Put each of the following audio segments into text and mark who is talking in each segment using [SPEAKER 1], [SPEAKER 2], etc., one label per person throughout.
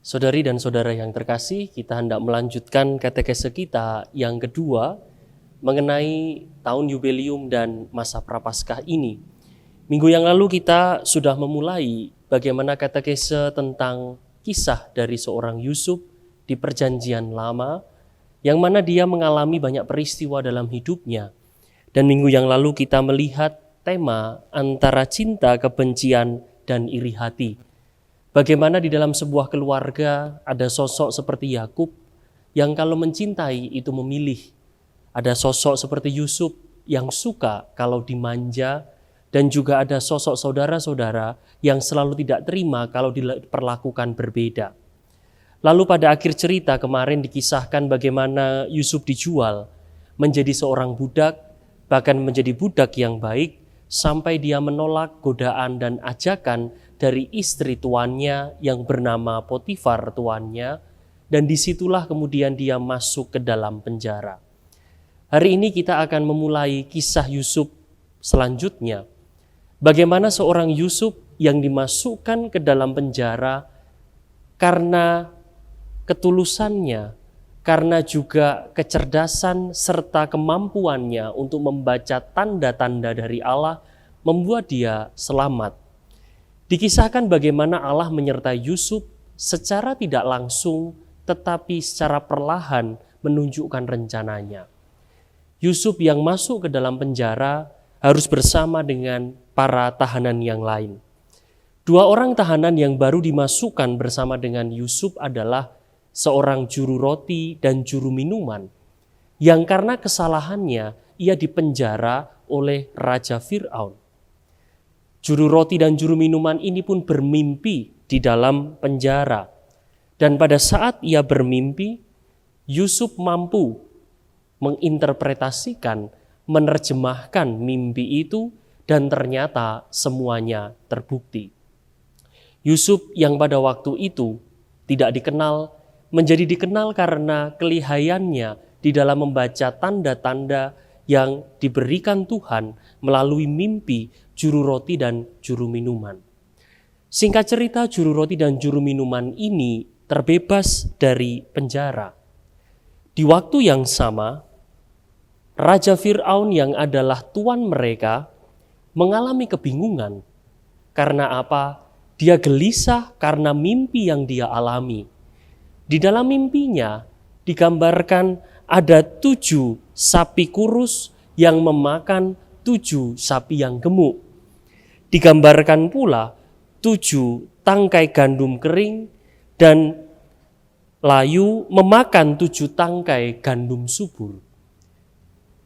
[SPEAKER 1] Saudari dan saudara yang terkasih, kita hendak melanjutkan katekese kita yang kedua mengenai tahun Yubelium dan masa Prapaskah ini. Minggu yang lalu kita sudah memulai bagaimana katekese tentang kisah dari seorang Yusuf di Perjanjian Lama, yang mana dia mengalami banyak peristiwa dalam hidupnya. Dan minggu yang lalu kita melihat tema antara cinta, kebencian, dan iri hati. Bagaimana di dalam sebuah keluarga ada sosok seperti Yakub yang kalau mencintai itu memilih. Ada sosok seperti Yusuf yang suka kalau dimanja, dan juga ada sosok saudara-saudara yang selalu tidak terima kalau diperlakukan berbeda. Lalu pada akhir cerita kemarin dikisahkan bagaimana Yusuf dijual menjadi seorang budak, bahkan menjadi budak yang baik, sampai dia menolak godaan dan ajakan dari istri tuannya yang bernama Potifar tuannya, dan disitulah kemudian dia masuk ke dalam penjara. Hari ini kita akan memulai kisah Yusuf selanjutnya. Bagaimana seorang Yusuf yang dimasukkan ke dalam penjara karena ketulusannya, karena juga kecerdasan serta kemampuannya untuk membaca tanda-tanda dari Allah, membuat dia selamat. Dikisahkan bagaimana Allah menyertai Yusuf secara tidak langsung tetapi secara perlahan menunjukkan rencananya. Yusuf yang masuk ke dalam penjara harus bersama dengan para tahanan yang lain. Dua orang tahanan yang baru dimasukkan bersama dengan Yusuf adalah seorang juru roti dan juru minuman, yang karena kesalahannya ia dipenjara oleh Raja Fir'aun. Juru roti dan juru minuman ini pun bermimpi di dalam penjara. Dan pada saat ia bermimpi, Yusuf mampu menginterpretasikan, menerjemahkan mimpi itu, dan ternyata semuanya terbukti. Yusuf yang pada waktu itu tidak dikenal, menjadi dikenal karena kelihayannya di dalam membaca tanda-tanda yang diberikan Tuhan melalui mimpi juru roti dan juru minuman. Singkat cerita, juru roti dan juru minuman ini terbebas dari penjara. Di waktu yang sama, Raja Fir'aun yang adalah tuan mereka mengalami kebingungan. Karena apa? Dia gelisah karena mimpi yang dia alami. Di dalam mimpinya digambarkan ada 7 sapi kurus yang memakan 7 sapi yang gemuk. Digambarkan pula 7 tangkai gandum kering dan layu memakan 7 tangkai gandum subur.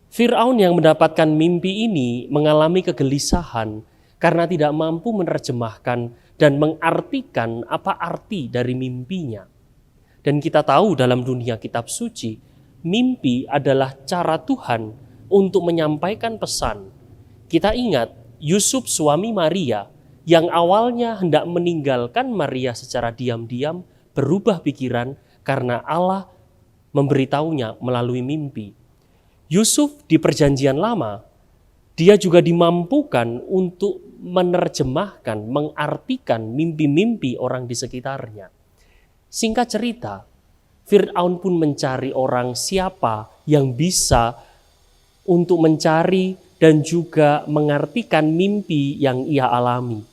[SPEAKER 1] Fir'aun yang mendapatkan mimpi ini mengalami kegelisahan karena tidak mampu menerjemahkan dan mengartikan apa arti dari mimpinya. Dan kita tahu dalam dunia kitab suci, mimpi adalah cara Tuhan untuk menyampaikan pesan. Kita ingat Yusuf suami Maria yang awalnya hendak meninggalkan Maria secara diam-diam berubah pikiran karena Allah memberitahunya melalui mimpi. Yusuf di Perjanjian Lama, dia juga dimampukan untuk menerjemahkan, mengartikan mimpi-mimpi orang di sekitarnya. Singkat cerita, Fir'aun pun mencari orang siapa yang bisa untuk mencari dan juga mengartikan mimpi yang ia alami.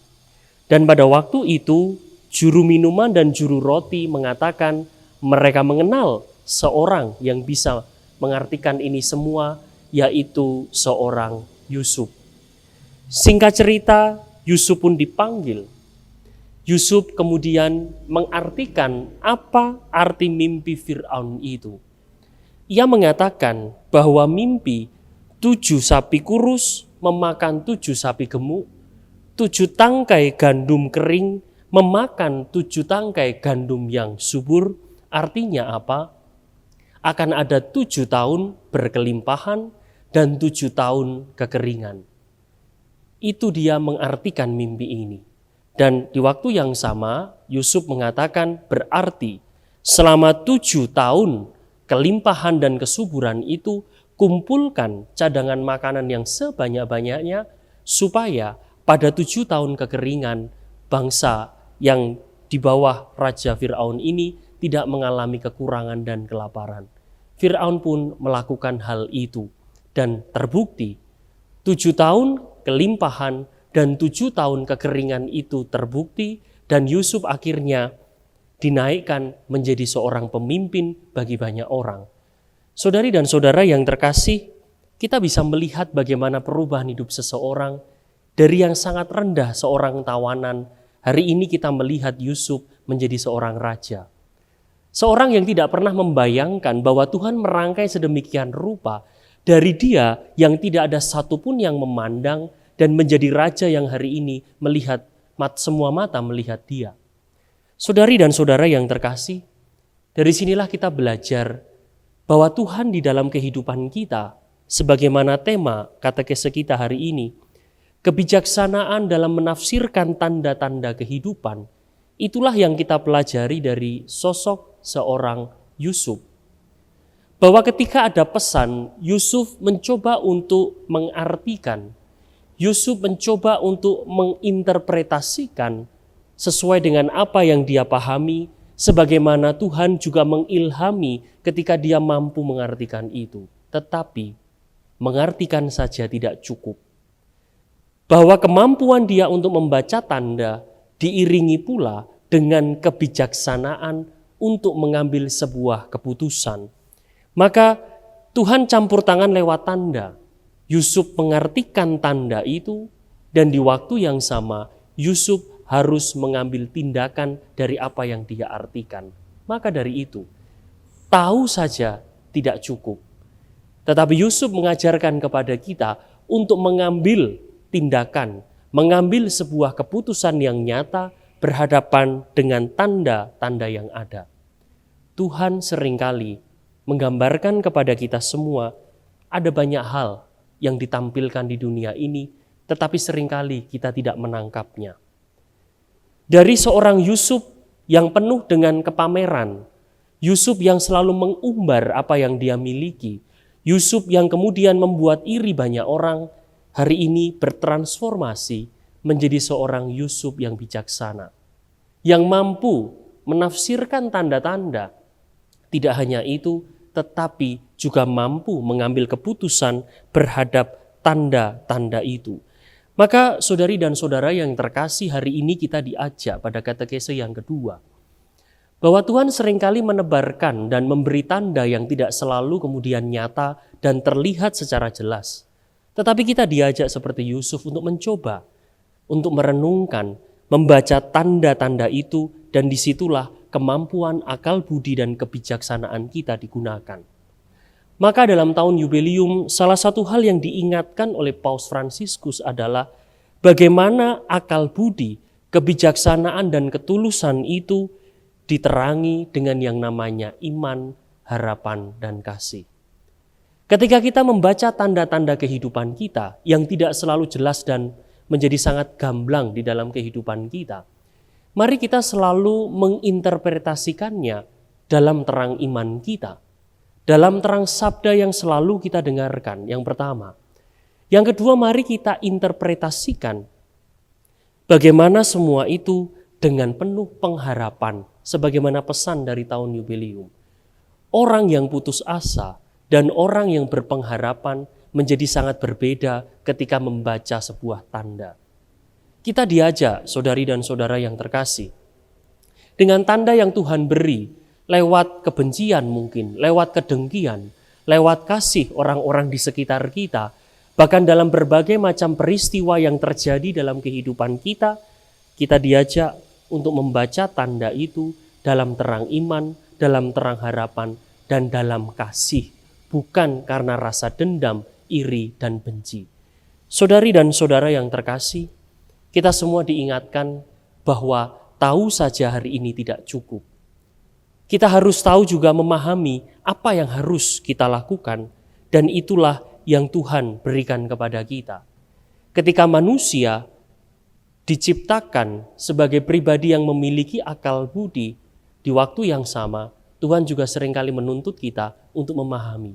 [SPEAKER 1] Dan pada waktu itu, juru minuman dan juru roti mengatakan mereka mengenal seorang yang bisa mengartikan ini semua, yaitu seorang Yusuf. Singkat cerita, Yusuf pun dipanggil. Yusuf kemudian mengartikan apa arti mimpi Fir'aun itu. Ia mengatakan bahwa mimpi 7 sapi kurus memakan 7 sapi gemuk, 7 tangkai gandum kering memakan 7 tangkai gandum yang subur. Artinya apa? Akan ada 7 tahun berkelimpahan dan 7 tahun kekeringan. Itu dia mengartikan mimpi ini. Dan di waktu yang sama, Yusuf mengatakan berarti selama 7 tahun kelimpahan dan kesuburan itu, kumpulkan cadangan makanan yang sebanyak-banyaknya supaya pada 7 tahun kekeringan bangsa yang di bawah Raja Fir'aun ini tidak mengalami kekurangan dan kelaparan. Fir'aun pun melakukan hal itu dan terbukti 7 tahun kelimpahan dan 7 tahun kekeringan itu terbukti, dan Yusuf akhirnya dinaikkan menjadi seorang pemimpin bagi banyak orang. Saudari dan saudara yang terkasih, kita bisa melihat bagaimana perubahan hidup seseorang dari yang sangat rendah seorang tawanan. Hari ini kita melihat Yusuf menjadi seorang raja. Seorang yang tidak pernah membayangkan bahwa Tuhan merangkai sedemikian rupa dari dia yang tidak ada satupun yang memandang dan menjadi raja yang hari ini melihat semua mata melihat dia. Saudari dan saudara yang terkasih, dari sinilah kita belajar bahwa Tuhan di dalam kehidupan kita, sebagaimana tema katekese kita hari ini, kebijaksanaan dalam menafsirkan tanda-tanda kehidupan, itulah yang kita pelajari dari sosok seorang Yusuf. Bahwa ketika ada pesan, Yusuf mencoba untuk mengartikan, Yusuf mencoba untuk menginterpretasikan sesuai dengan apa yang dia pahami, sebagaimana Tuhan juga mengilhami ketika dia mampu mengartikan itu. Tetapi mengartikan saja tidak cukup. Bahwa kemampuan dia untuk membaca tanda diiringi pula dengan kebijaksanaan untuk mengambil sebuah keputusan. Maka Tuhan campur tangan lewat tanda. Yusuf mengartikan tanda itu, dan di waktu yang sama Yusuf harus mengambil tindakan dari apa yang dia artikan. Maka dari itu, tahu saja tidak cukup. Tetapi Yusuf mengajarkan kepada kita untuk mengambil tindakan, mengambil sebuah keputusan yang nyata berhadapan dengan tanda-tanda yang ada. Tuhan seringkali menggambarkan kepada kita semua ada banyak hal yang ditampilkan di dunia ini, tetapi seringkali kita tidak menangkapnya. Dari seorang Yusuf yang penuh dengan kepameran, Yusuf yang selalu mengumbar apa yang dia miliki, Yusuf yang kemudian membuat iri banyak orang, hari ini bertransformasi menjadi seorang Yusuf yang bijaksana, yang mampu menafsirkan tanda-tanda. Tidak hanya itu, tetapi juga mampu mengambil keputusan berhadap tanda-tanda itu. Maka saudari dan saudara yang terkasih, hari ini kita diajak pada katekese yang kedua, bahwa Tuhan seringkali menebarkan dan memberi tanda yang tidak selalu kemudian nyata dan terlihat secara jelas. Tetapi kita diajak seperti Yusuf untuk mencoba, untuk merenungkan, membaca tanda-tanda itu, dan disitulah kemampuan akal budi dan kebijaksanaan kita digunakan. Maka dalam tahun Yubelium, salah satu hal yang diingatkan oleh Paus Fransiskus adalah bagaimana akal budi, kebijaksanaan dan ketulusan itu diterangi dengan yang namanya iman, harapan, dan kasih. Ketika kita membaca tanda-tanda kehidupan kita yang tidak selalu jelas dan menjadi sangat gamblang di dalam kehidupan kita, mari kita selalu menginterpretasikannya dalam terang iman kita, dalam terang sabda yang selalu kita dengarkan, yang pertama. Yang kedua, mari kita interpretasikan bagaimana semua itu dengan penuh pengharapan, sebagaimana pesan dari tahun Yubelium. Orang yang putus asa dan orang yang berpengharapan menjadi sangat berbeda ketika membaca sebuah tanda. Kita diajak, saudari dan saudara yang terkasih, dengan tanda yang Tuhan beri, lewat kebencian mungkin, lewat kedengkian, lewat kasih orang-orang di sekitar kita, bahkan dalam berbagai macam peristiwa yang terjadi dalam kehidupan kita, kita diajak untuk membaca tanda itu dalam terang iman, dalam terang harapan, dan dalam kasih, bukan karena rasa dendam, iri, dan benci. Saudari dan saudara yang terkasih, kita semua diingatkan bahwa tahu saja hari ini tidak cukup. Kita harus tahu juga memahami apa yang harus kita lakukan, dan itulah yang Tuhan berikan kepada kita. Ketika manusia diciptakan sebagai pribadi yang memiliki akal budi, di waktu yang sama Tuhan juga seringkali menuntut kita untuk memahami.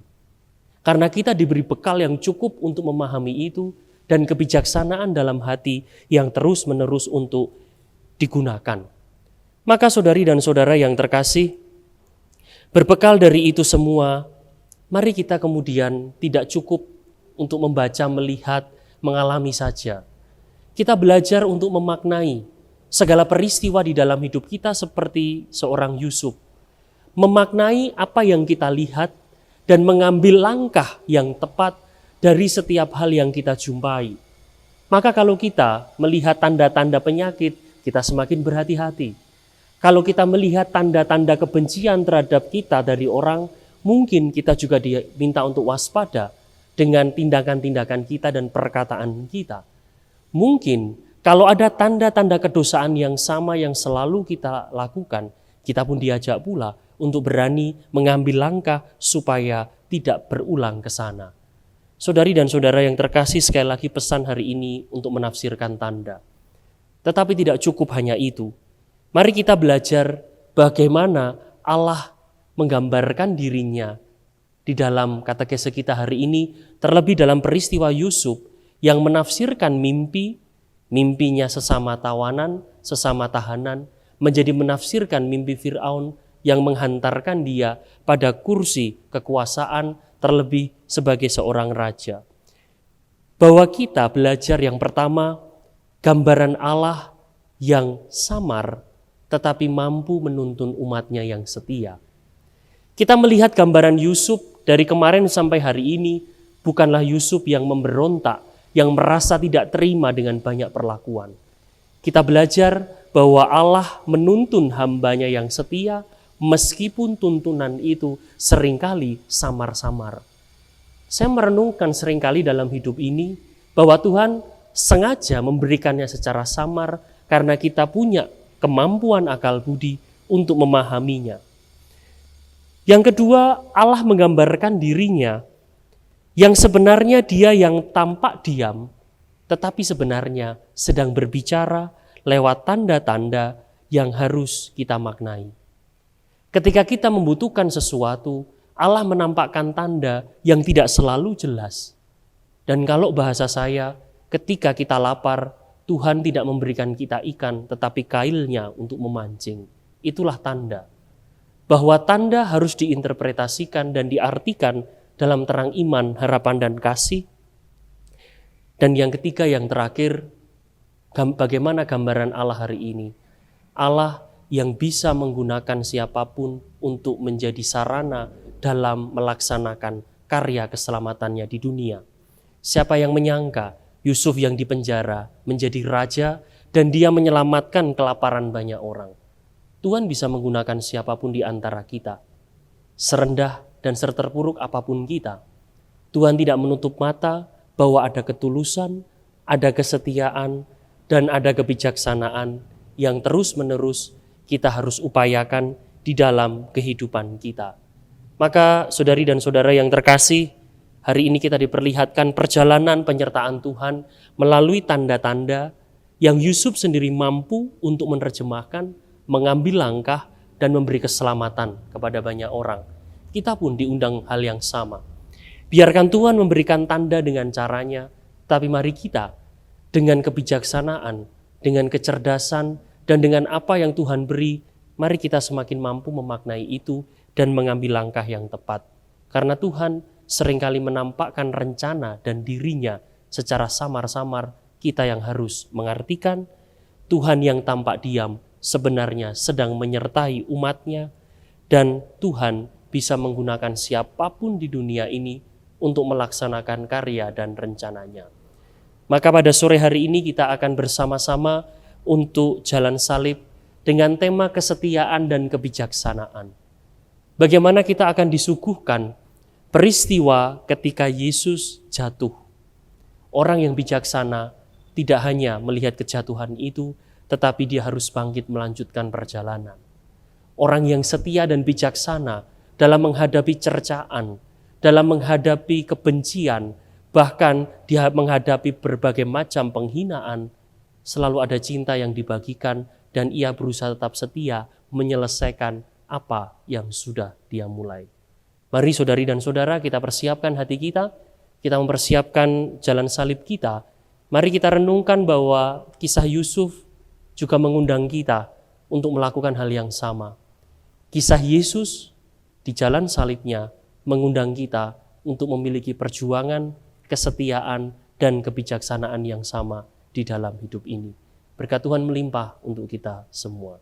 [SPEAKER 1] Karena kita diberi bekal yang cukup untuk memahami itu, dan kebijaksanaan dalam hati yang terus-menerus untuk digunakan. Maka saudari dan saudara yang terkasih, berbekal dari itu semua, mari kita kemudian tidak cukup untuk membaca, melihat, mengalami saja. Kita belajar untuk memaknai segala peristiwa di dalam hidup kita seperti seorang Yusuf. Memaknai apa yang kita lihat dan mengambil langkah yang tepat dari setiap hal yang kita jumpai. Maka kalau kita melihat tanda-tanda penyakit, kita semakin berhati-hati. Kalau kita melihat tanda-tanda kebencian terhadap kita dari orang, mungkin kita juga diminta untuk waspada dengan tindakan-tindakan kita dan perkataan kita. Mungkin kalau ada tanda-tanda kedosaan yang sama yang selalu kita lakukan, kita pun diajak pula untuk berani mengambil langkah supaya tidak berulang ke sana. Saudari dan saudara yang terkasih, sekali lagi pesan hari ini untuk menafsirkan tanda. Tetapi tidak cukup hanya itu. Mari kita belajar bagaimana Allah menggambarkan dirinya di dalam katekese kita hari ini, terlebih dalam peristiwa Yusuf yang menafsirkan mimpinya sesama tawanan, sesama tahanan, menjadi menafsirkan mimpi Fir'aun yang menghantarkan dia pada kursi kekuasaan, terlebih sebagai seorang raja. Bahwa kita belajar yang pertama, gambaran Allah yang samar tetapi mampu menuntun umatnya yang setia. Kita melihat gambaran Yusuf dari kemarin sampai hari ini bukanlah Yusuf yang memberontak, yang merasa tidak terima dengan banyak perlakuan. Kita belajar bahwa Allah menuntun hambanya yang setia meskipun tuntunan itu seringkali samar-samar. Saya merenungkan seringkali dalam hidup ini bahwa Tuhan sengaja memberikannya secara samar karena kita punya kemampuan akal budi untuk memahaminya. Yang kedua, Allah menggambarkan dirinya yang sebenarnya dia yang tampak diam, tetapi sebenarnya sedang berbicara lewat tanda-tanda yang harus kita maknai. Ketika kita membutuhkan sesuatu, Allah menampakkan tanda yang tidak selalu jelas. Dan kalau bahasa saya, ketika kita lapar, Tuhan tidak memberikan kita ikan, tetapi kailnya untuk memancing. Itulah tanda. Bahwa tanda harus diinterpretasikan dan diartikan dalam terang iman, harapan, dan kasih. Dan yang ketiga, yang terakhir, bagaimana gambaran Allah hari ini? Allah yang bisa menggunakan siapapun untuk menjadi sarana dalam melaksanakan karya keselamatannya di dunia. Siapa yang menyangka Yusuf yang dipenjara menjadi raja dan dia menyelamatkan kelaparan banyak orang. Tuhan bisa menggunakan siapapun di antara kita. Serendah dan seterpuruk apapun kita, Tuhan tidak menutup mata bahwa ada ketulusan, ada kesetiaan, dan ada kebijaksanaan yang terus-menerus kita harus upayakan di dalam kehidupan kita. Maka saudari dan saudara yang terkasih, hari ini kita diperlihatkan perjalanan penyertaan Tuhan melalui tanda-tanda yang Yusuf sendiri mampu untuk menerjemahkan, mengambil langkah, dan memberi keselamatan kepada banyak orang. Kita pun diundang hal yang sama. Biarkan Tuhan memberikan tanda dengan caranya, tapi mari kita dengan kebijaksanaan, dengan kecerdasan, dan dengan apa yang Tuhan beri, mari kita semakin mampu memaknai itu dan mengambil langkah yang tepat. Karena Tuhan seringkali menampakkan rencana dan dirinya secara samar-samar, kita yang harus mengartikan Tuhan yang tampak diam sebenarnya sedang menyertai umatnya, dan Tuhan bisa menggunakan siapapun di dunia ini untuk melaksanakan karya dan rencananya. Maka pada sore hari ini kita akan bersama-sama untuk jalan salib dengan tema kesetiaan dan kebijaksanaan. Bagaimana kita akan disuguhkan peristiwa ketika Yesus jatuh. Orang yang bijaksana tidak hanya melihat kejatuhan itu, tetapi dia harus bangkit melanjutkan perjalanan. Orang yang setia dan bijaksana dalam menghadapi cercaan, dalam menghadapi kebencian, bahkan dia menghadapi berbagai macam penghinaan, selalu ada cinta yang dibagikan dan ia berusaha tetap setia menyelesaikan apa yang sudah dia mulai. Mari saudari dan saudara, kita persiapkan hati kita mempersiapkan jalan salib kita. Mari kita renungkan bahwa kisah Yusuf juga mengundang kita untuk melakukan hal yang sama. Kisah Yesus di jalan salibnya mengundang kita untuk memiliki perjuangan, kesetiaan, dan kebijaksanaan yang sama di dalam hidup ini. Berkat Tuhan melimpah untuk kita semua.